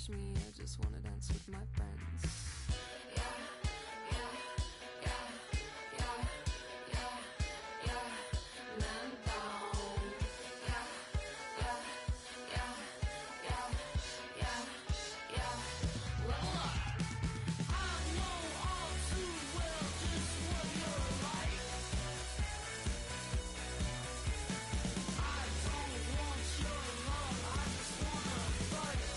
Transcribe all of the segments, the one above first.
push me, I just wanna dance with my friends. Yeah, yeah, yeah, yeah, yeah, yeah, mental. Yeah, yeah, yeah, yeah, yeah, yeah. Well, I know all too well just what you're like. I don't want your love, I just wanna fight.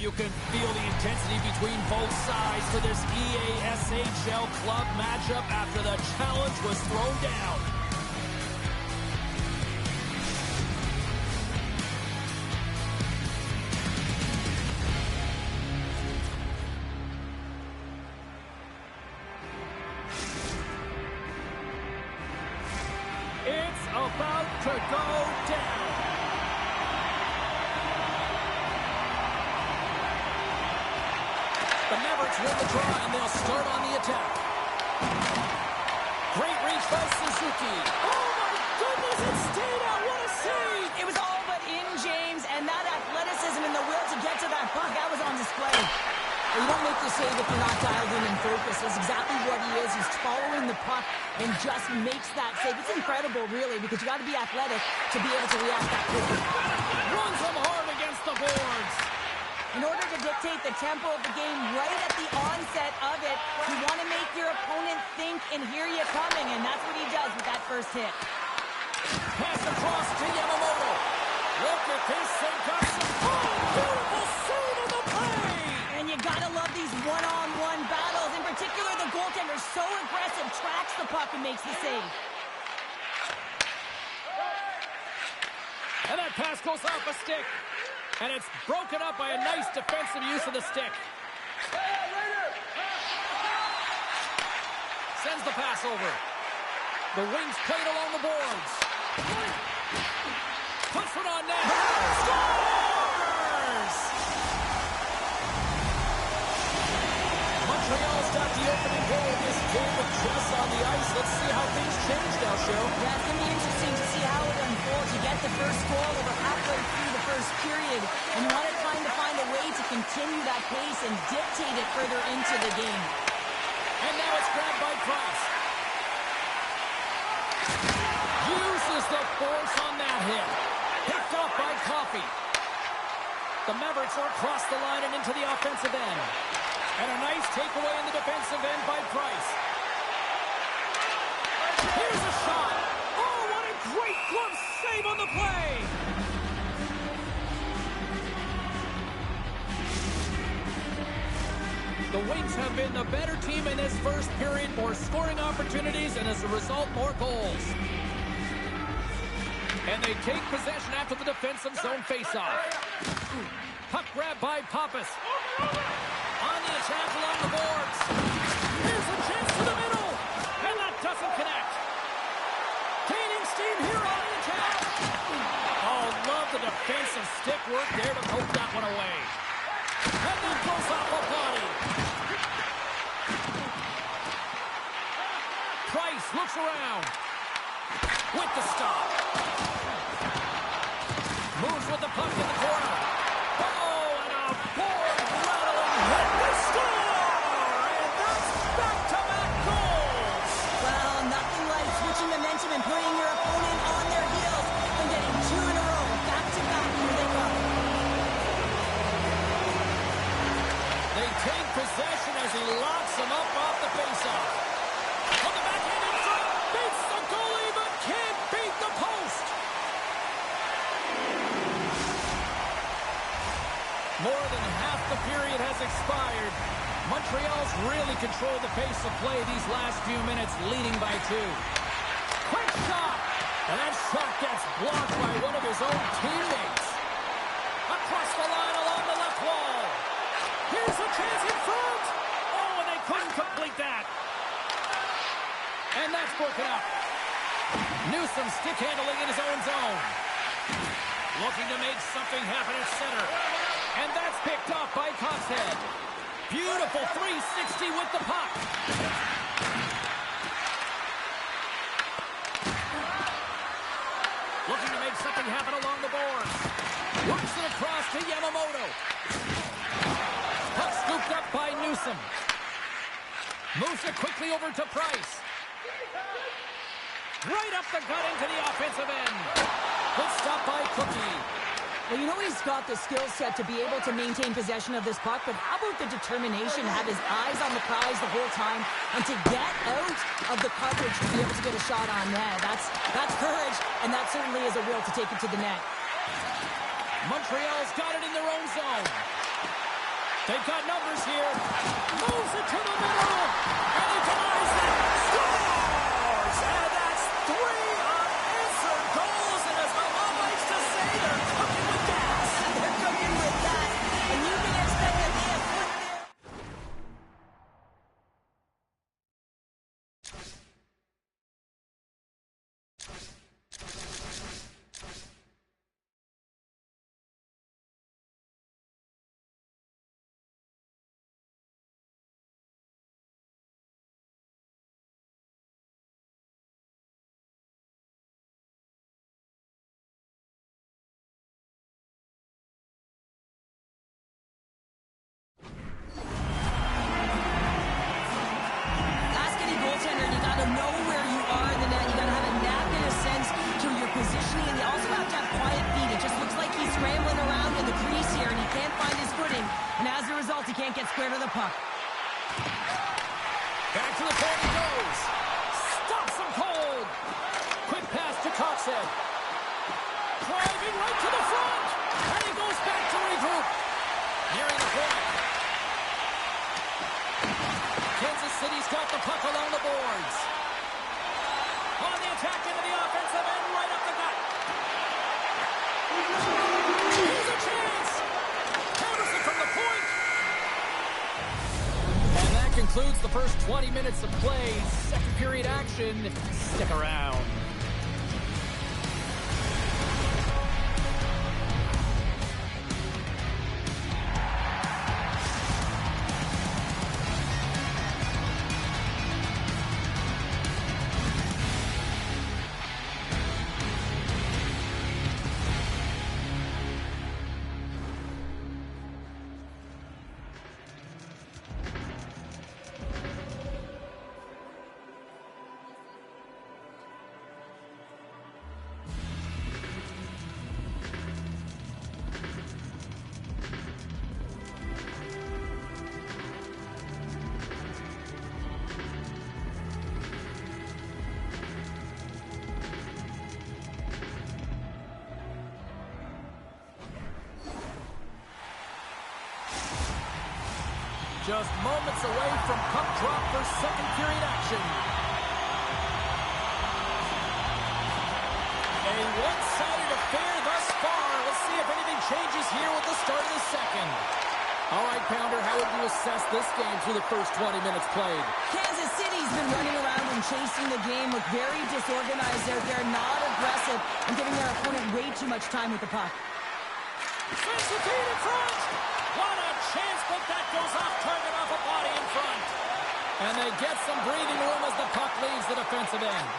you can feel the intensity between both sides for this EASHL club matchup after the challenge was thrown down. It's about to go down. The Mavericks win the draw, and they'll start on the attack. Great reach by Suzuki. Oh, my goodness, it stayed out. What a save. It was all but in, James, and that athleticism and the will to get to that puck, that was on display. You don't make the save if you're not dialed in and focused. That's exactly what he is. He's following the puck and just makes that save. It's incredible, really, because you got to be athletic to be able to react that quickly. Runs him hard against the boards. In order to dictate the tempo of the game right at the onset of it, you want to make your opponent think and hear you coming, and that's what he does with that first hit. Pass across to Yamamoto. Look at this, they got some beautiful save on the play. And you got to love these one-on-one battles. In particular, the goaltender so aggressive, tracks the puck and makes the save. And that pass goes off a stick. And it's broken up by a nice defensive use of the stick. Sends the pass over. The wings played along the boards. Puts it on net. Scores! Montreal's got the opening goal of this game with Jess on the ice. Let's see how things change now, Show. Yeah, it's going to be interesting to see how it unfolds. You get the first goal over halfway through the first period, and you want to find a way to continue that pace and dictate it further into the game. And now it's grabbed by Price. Uses the force on that hit. Picked up by Coffey. The Mavericks are across the line and into the offensive end. And a nice takeaway in the defensive end by Price. Here's a shot. Oh, what a great glove save on the play. The Wings have been the better team in this first period, more scoring opportunities, and as a result, more goals. And they take possession after the defensive zone faceoff. Puck grab by Pappas. On the attack along the boards. Here's a chance to the middle. And that doesn't connect. Gaining steam here on the attack. Oh, love the defensive stick work there to poke that one away. And that goes off a body. Price looks around. With the stop. Moves with the puck in the corner. Oh, and a board-rattling hit to score! And that's back-to-back goals! Well, nothing like switching momentum and putting your opponent on their heels and getting two in a row, back-to-back. Here they come. They take possession as he locks him up off the faceoff. On the backhand in front, beats the goalie, but can't beat the post! More than half the period has expired. Montreal's really controlled the pace of play these last few minutes, leading by 2. Quick shot! And that shot gets blocked by one of his own teammates. Across the line along the left wall. Here's a chance in front! Oh, and they couldn't complete that. And that's broken up. Newsom stick handling in his own zone. Looking to make something happen at center. And that's picked off by Coxhead. Beautiful 360 with the puck. Looking to make something happen along the boards. Works it across to Yamamoto. Puck scooped up by Newsom. Moves it quickly over to Price. Right up the gut into the offensive end. Good stop by Cookie. Well, you know he's got the skill set to be able to maintain possession of this puck, but how about the determination to have his eyes on the prize the whole time and to get out of the coverage to be able to get a shot on net? That's courage, and that certainly is a will to take it to the net. Montreal's got it in their own zone. They've got numbers here. Moves it to the middle. And he denies it. Scores! And that's 3 unanswered goals. And as my mom likes to say, they're cooking with gas. They're cooking with that. And you can expect that they have put their... Ask any goaltender, you got to know where you are in the net. You got to have a knack and a sense to your positioning, and you also have to have quiet feet. It just looks like he's scrambling around in the crease here, and he can't find his footing. And as a result, he can't get square to the puck. Back to the point he goes. Stops him cold. Quick pass to Coxhead. Driving right to the front. And he goes back to regroup. Nearing the point. Kansas City's got the puck along the boards. On the attack into the offensive end, right up the gut. Here's a chance. Henderson from the point. And that concludes the first 20 minutes of play. Second period action. Stick around. Just moments away from puck drop for second period action. A one-sided affair thus far. Let's see if anything changes here with the start of the second. All right, Pounder, how would you assess this game through the first 20 minutes played? Kansas City's been running around and chasing the game, look very disorganized out there, not aggressive, and giving their opponent way too much time with the puck. Sends the feed in front. What a chance, but that goes off target off a body in front. And they get some breathing room as the puck leaves the defensive end.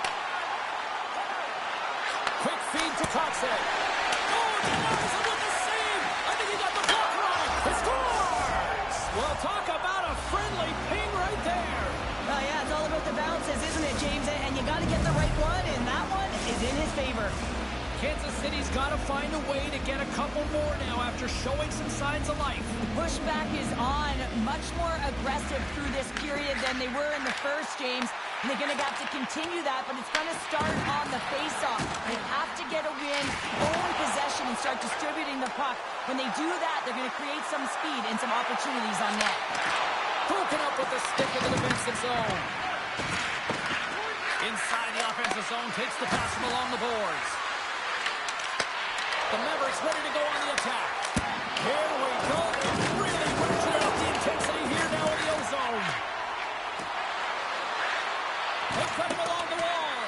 Quick feed to Coxhead. Oh, denies him with the save. I think he got the block right. He scores! Well, talk about a friendly ping right there. Oh, yeah, it's all about the bounces, isn't it, James? And you got to get the right one, and that one is in his favor. Kansas City's got to find a way to get a couple more now after showing some signs of life. Pushback is on, much more aggressive through this period than they were in the first, James. And they're going to have to continue that, but it's going to start on the face-off. They have to get a win, own possession, and start distributing the puck. When they do that, they're going to create some speed and some opportunities on net. Broken up with the stick in the defensive zone. Inside the offensive zone, takes the pass from along the boards. The Mavericks ready to go on the attack. Here we go. Really ratcheted up the intensity here now in the O-zone. They cut him along the wall.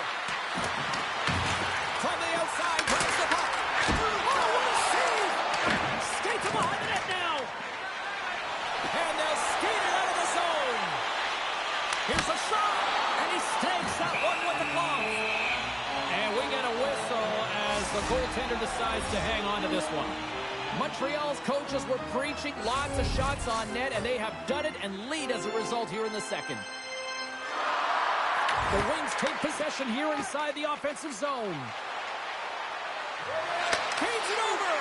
From the outside, grabs the puck. Oh, what a save! Skate to behind the net now. And they'll skate it out of the zone. Here's a shot. And he stakes that one with the glove. And we get a whistle as the goaltender decides to hang on to this one. Montreal's coaches were preaching lots of shots on net, and they have done it and lead as a result here in the second. The Wings take possession here inside the offensive zone. Feeds it over.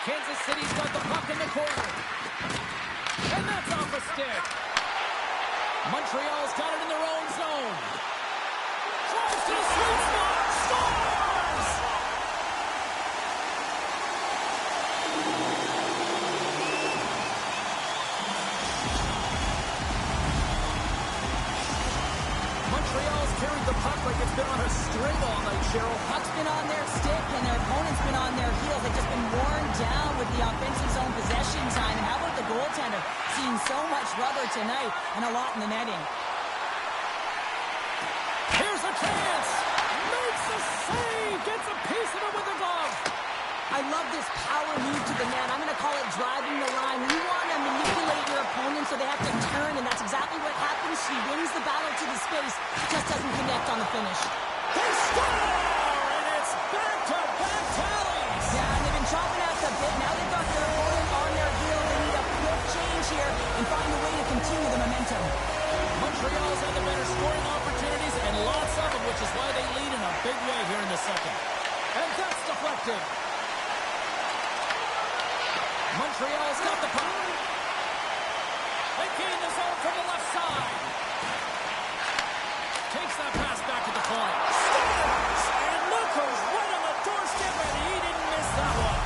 Kansas City's got the puck in the corner. And that's off a stick. Montreal's got it in their own zone. Drives to the sweet spot. Scores! Montreal's carried the puck like it's been on a string all night, Cheryl. Puck's been on their stick, and their opponent's been on their heels. They've just been worn down with the offensive zone possession time. And how about the goaltender? Seeing so much rubber tonight and a lot in the netting. Here's a chance. Makes a save. Gets a piece of it with the glove. I love this power move to the net. I'm going to call it driving the line. You want to manipulate your opponent so they have to turn, and that's exactly what happens. She wins the battle to the space, just doesn't connect on the finish. They score, and it's back-to-back tallies. Yeah, and they've been chopping at the bit. Now they've got their opponent on their heel. They need a quick change here and find a way to continue the momentum. Montreal's had the better scoring opportunities, and lots of them, which is why they lead in a big way here in the second. And that's deflected. Montreal's got the puck. They gain the zone from the left side. Takes that pass back to the point. Scores! And look who's right on the doorstep, and he didn't miss that one.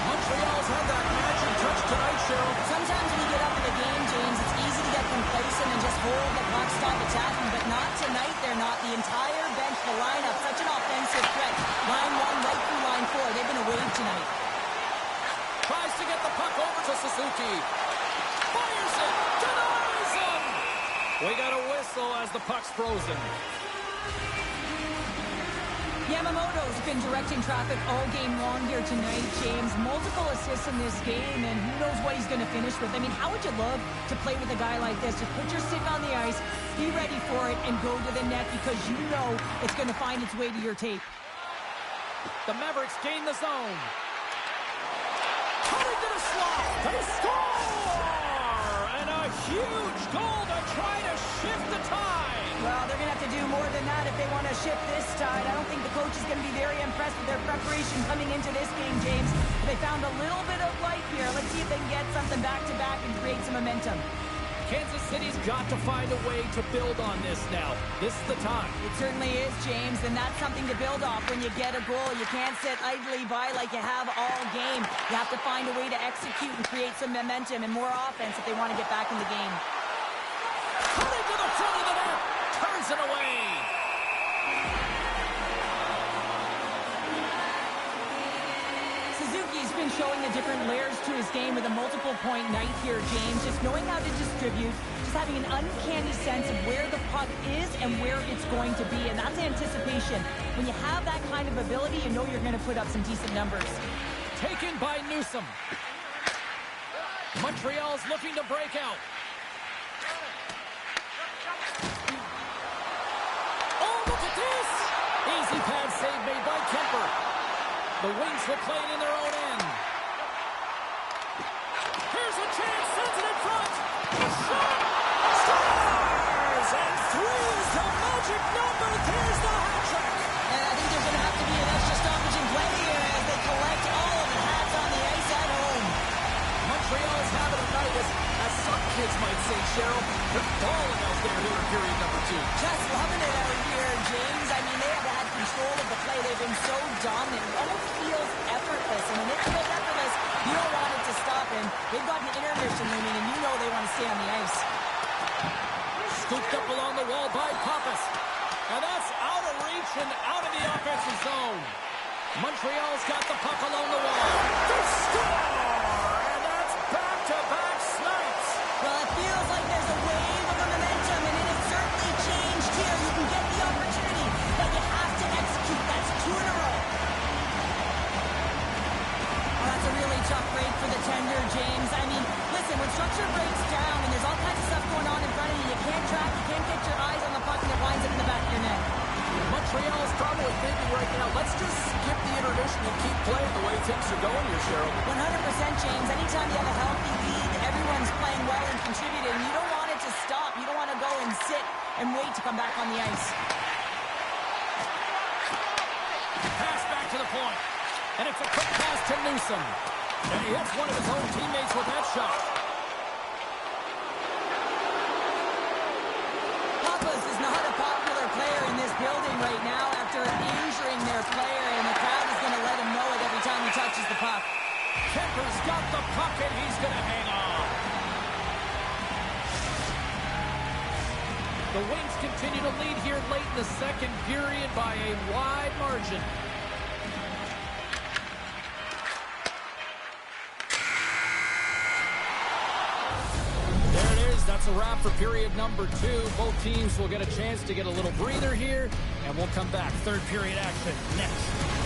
Montreal's had that magic touch tonight, Cheryl. Sometimes when you get up in the game, James, it's easy to get complacent and just hold the puck, stop attacking, but not tonight. They're not. The entire bench, the lineup, such an offensive threat. Line 1 right through line 4. They've been a wave tonight. Tries to get the puck over to Suzuki. Fires it. Denies him. We got a whistle as the puck's frozen. Yamamoto's been directing traffic all game long here tonight, James. Multiple assists in this game, and who knows what he's going to finish with. I mean, how would you love to play with a guy like this? Just put your stick on the ice, be ready for it, and go to the net because you know it's going to find its way to your tape. The Mavericks gain the zone. Cutting to the slot. They score! And a huge goal to try to shift the tide. Well, they're going to have to do more than that if they want to shift this tide. I don't think the coach is going to be very impressed with their preparation coming into this game, James. They found a little bit of life here. Let's see if they can get something back-to-back and create some momentum. Kansas City's got to find a way to build on this now. This is the time. It certainly is, James, and that's something to build off when you get a goal. You can't sit idly by like you have all game. You have to find a way to execute and create some momentum and more offense if they want to get back in the game. Cutting to the front of the net. Turns it away. Suzuki's been showing the different layers to his game with a multiple-point night here, James. Just knowing how to distribute, just having an uncanny sense of where the puck is and where it's going to be, and that's anticipation. When you have that kind of ability, you know you're going to put up some decent numbers. Taken by Newsom. Montreal's looking to break out. Oh, look at this! Easy pad save made by Kemper. The Wings will play it in their own end. Here's a chance, sends it in front. A shot! Scores! And 3 is the magic number. There's the hat trick. And I think there's going to have to be an extra stoppage in play here as they collect all of the hats on the ice at home. Montreal's having a night, as some kids might say, Cheryl. They're balling out there here in period number 2. Just loving it out here, James. I mean, they have had control of the play. They've been so dominant. It almost feels effortless. And when it feels effortless, you don't want it to stop. And they've got an intermission looming, and you know they want to stay on the ice. Scooped up along the wall by Pappas. And that's out of reach and out of the offensive zone. Montreal's got the puck along the wall. They score! And that's back-to-back snipes. Well, it feels like there's a wave of momentum, and it has certainly changed here. You can get the opportunity, but you have to execute. That's 2 in a row. Oh, that's a really tough break for the tender, James. I mean, listen, when structure breaks down and there's all kinds of stuff going on in front of you, you can't track, you can't get your eyes on the puck, and it winds up in the back of your net. Montreal's probably thinking right now, let's just skip the intermission and keep playing the way things are going here, Cheryl. 100%, James. Anytime you have a healthy lead, everyone's playing well and contributing. You don't want it to stop. You don't want to go and sit and wait to come back on the ice. Pass back to the point. And it's a quick pass to Newsom. And he hits one of his own teammates with that shot. Pappas is not a popular player in this building right now after injuring their player, and the crowd is going to let him know it every time he touches the puck. Kemper's got the puck, and he's going to hang on. The Wings continue to lead here late in the second period by a wide margin. There it is. That's a wrap for period number 2. Both teams will get a chance to get a little breather here, and we'll come back. Third period action next.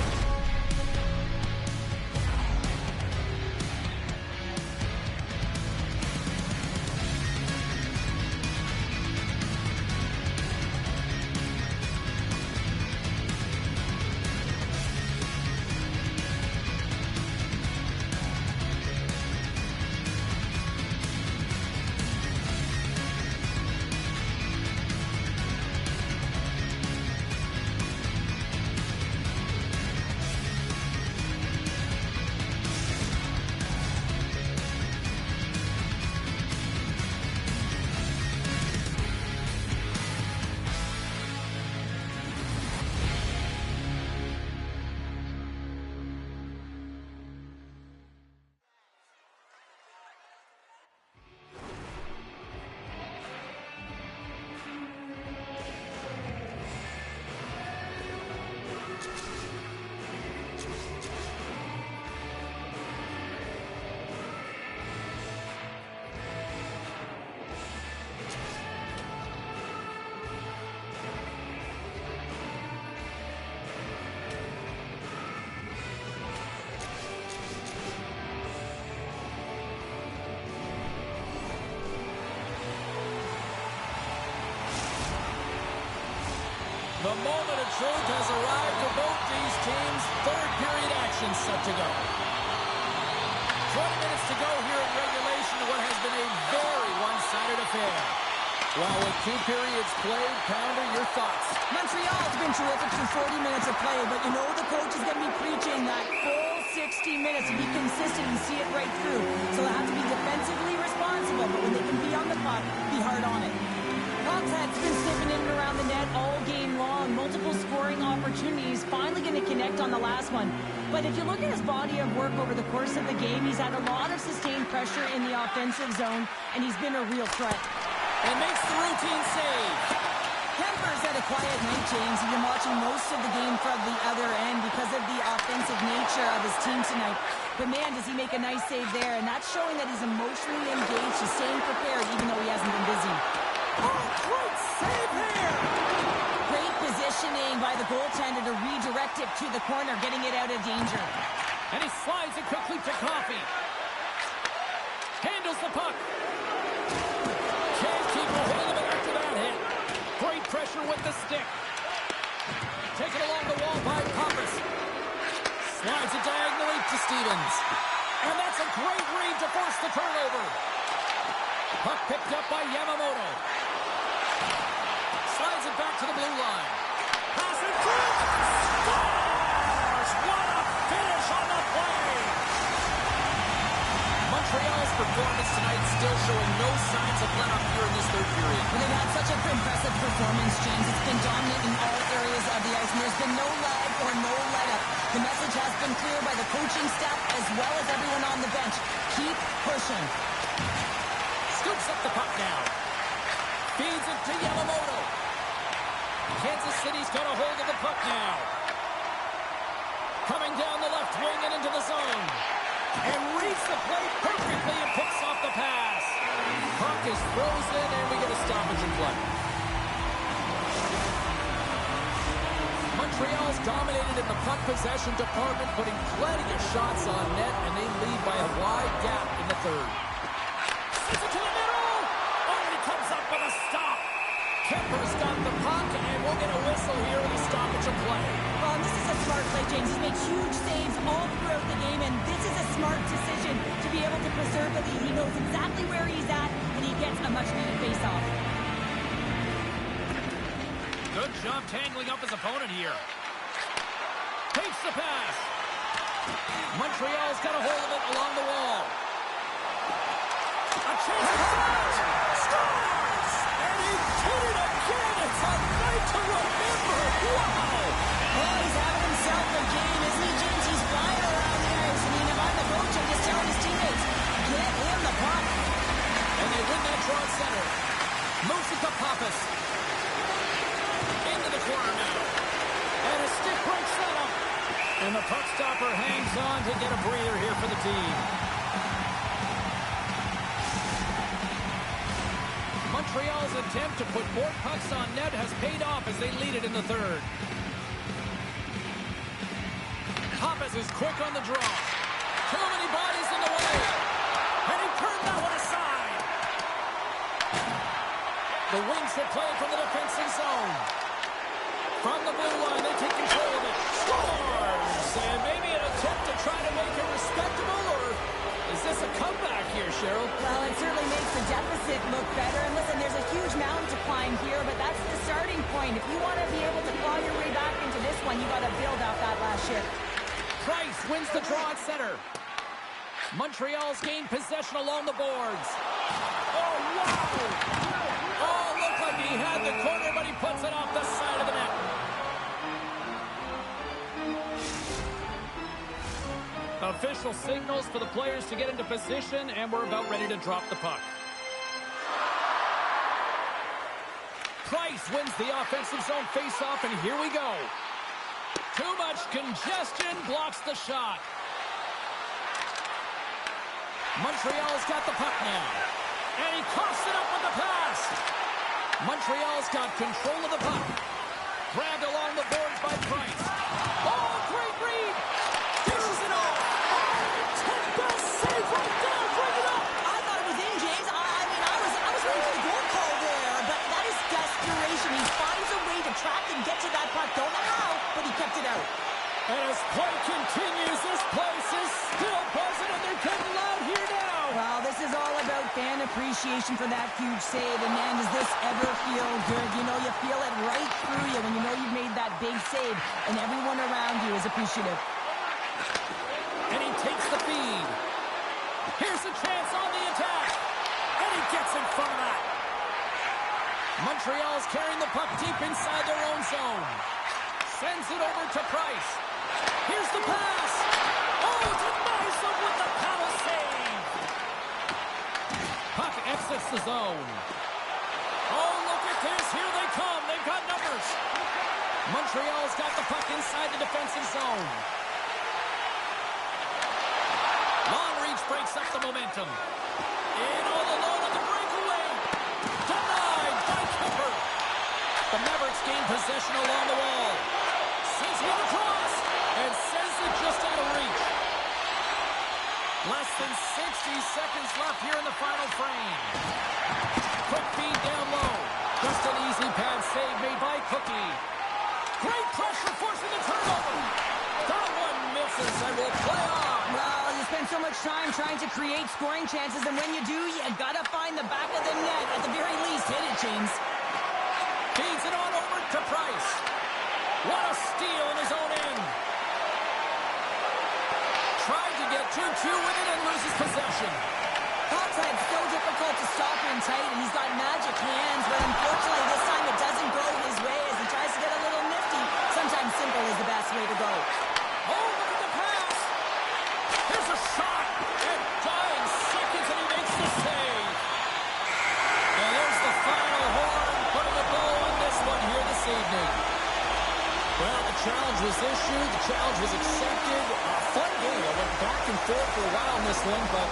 The moment of truth has arrived for both these teams. Third period action set to go. 20 minutes to go here in regulation to what has been a very one-sided affair. Well, with 2 periods played, Pounder, your thoughts? Montreal's been terrific through 40 minutes of play, but you know the coach is going to be preaching that full 60 minutes to be consistent and see it right through. So they have to be defensively responsible, but when they can be on the puck, be hard on it. Contact been sniffing in and around the net all game long. Multiple scoring opportunities. Finally going to connect on the last one. But if you look at his body of work over the course of the game, he's had a lot of sustained pressure in the offensive zone, and he's been a real threat. And makes the routine save. Kemper's had a quiet night, James. He's been watching most of the game from the other end because of the offensive nature of his team tonight. But man, does he make a nice save there. And that's showing that he's emotionally engaged. He's staying prepared even though he hasn't been busy. Oh, great save there! Great positioning by the goaltender to redirect it to the corner, getting it out of danger. And he slides it quickly to Coffey. Handles the puck. Can't keep a hold of it after that hit. Great pressure with the stick. Taken along the wall by Pappas. Slides it diagonally to Stevens. And that's a great read to force the turnover. Puck picked up by Yamamoto. Slides it back to the blue line. Pass it through. Scores! What a finish on the play! Montreal's performance tonight still showing no signs of let-up here in this third period. Well, they've had such an impressive performance, James. It's been dominant in all areas of the ice, and there's been no lag or no let-up. The message has been clear by the coaching staff as well as everyone on the bench. Keep pushing. Scoops up the puck now. Feeds it to Yamamoto. Kansas City's got a hold of the puck now. Coming down the left wing and into the zone. And reads the play perfectly and picks off the pass. Puck is frozen and we get a stoppage in play. Montreal's dominated in the puck possession department, putting plenty of shots on net, and they lead by a wide gap in the third. Sends it to the middle! Oh, he comes up with a stop. Kemper's got the puck, and we'll get a whistle here with a stoppage of play. Well, this is a smart play, James. He's made huge saves all throughout the game, and this is a smart decision to be able to preserve the lead. He knows exactly where he's at, and he gets a much-needed face-off. Good job tangling up his opponent here. Takes the pass. Montreal's got a hold of it along the wall. A chance to scores! And he did it again! It's a night to remember! Wow! Oh, he's having himself a game, isn't he, James? He's flying around the ice. I mean, if I'm the coach, I'm just telling his teammates, get him the puck. And they win that draw at center. Moves it to Pappas. corner now. And a stick break setup. And the puck stopper hangs on to get a breather here for the team. Montreal's attempt to put more pucks on net has paid off as they lead it in the third. Pappas is quick on the draw. Too many bodies in the way. And he turned that one aside. The Wings will play from the defensive zone. From the blue line, they take control of it. Scores! And maybe an attempt to try to make it respectable, or is this a comeback here, Cheryl? Well, it certainly makes the deficit look better. And listen, there's a huge mountain to climb here, but that's the starting point. If you want to be able to claw your way back into this one, you got to build off that last shift. Price wins the draw at center. Montreal's gained possession along the boards. Oh, wow! Oh, looked like he had the corner, but he puts it off the side of the net. Official signals for the players to get into position, and we're about ready to drop the puck. Price wins the offensive zone faceoff, and here we go. Too much congestion blocks the shot. Montreal's got the puck now. And he coughs it up with the pass. Montreal's got control of the puck. Grabbed along the boards by Price. Oh, great read. Dishes it off. Best save right there. Bring it up. I thought it was in, James. I was ready for the goal call there, but that is desperation. He finds a way to track and get to that puck. Don't know how, but he kept it out. And as play continues, this place is still buzzing, and they're getting loud here now. Well, this is all about fan appreciation for that huge save. And, man, does this ever feel good? You know, you feel it right through you when you know you've made that big save, and everyone around you is appreciative. And he takes the feed. Here's a chance on the attack. And he gets in front of that. Montreal's carrying the puck deep inside their own zone. Sends it over to Price. Here's the pass. Oh, denies him with the power save. Puck exits the zone. Oh, look at this. Here they come. They've got numbers. Montreal's got the puck inside the defensive zone. Long reach breaks up the momentum. In all alone on the breakaway. Denied by Kemper. The Mavericks gain possession along the wall. Sends him across and sends it just out of reach. Less than 60 seconds left here in the final frame. Quick feed down low. Just an easy pad save made by Cookie. Great pressure forcing the turnover. That one misses and will play on. Well, you spend so much time trying to create scoring chances, and when you do, you got to find the back of the net. At the very least, hit it, James. Feeds it on over to Price. What a steal in his own end. Tried to get 2-2 with it and loses possession. Topside's so difficult to stop in tight, and he's got magic hands, but unfortunately this time it doesn't go his way as he tries to get a little nifty. Sometimes simple is the best way to go. Oh, look at the pass. Here's a shot. And dying seconds, and he makes the save. And there's the final horn, putting a bow on this one here this evening. Well, the challenge was issued. The challenge was accepted. A fun game. It went back and forth for a while in this one, but,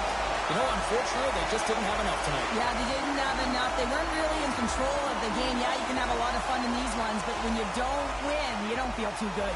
you know, unfortunately, they just didn't have enough tonight. Yeah, they didn't have enough. They weren't really in control of the game. Yeah, you can have a lot of fun in these ones, but when you don't win, you don't feel too good.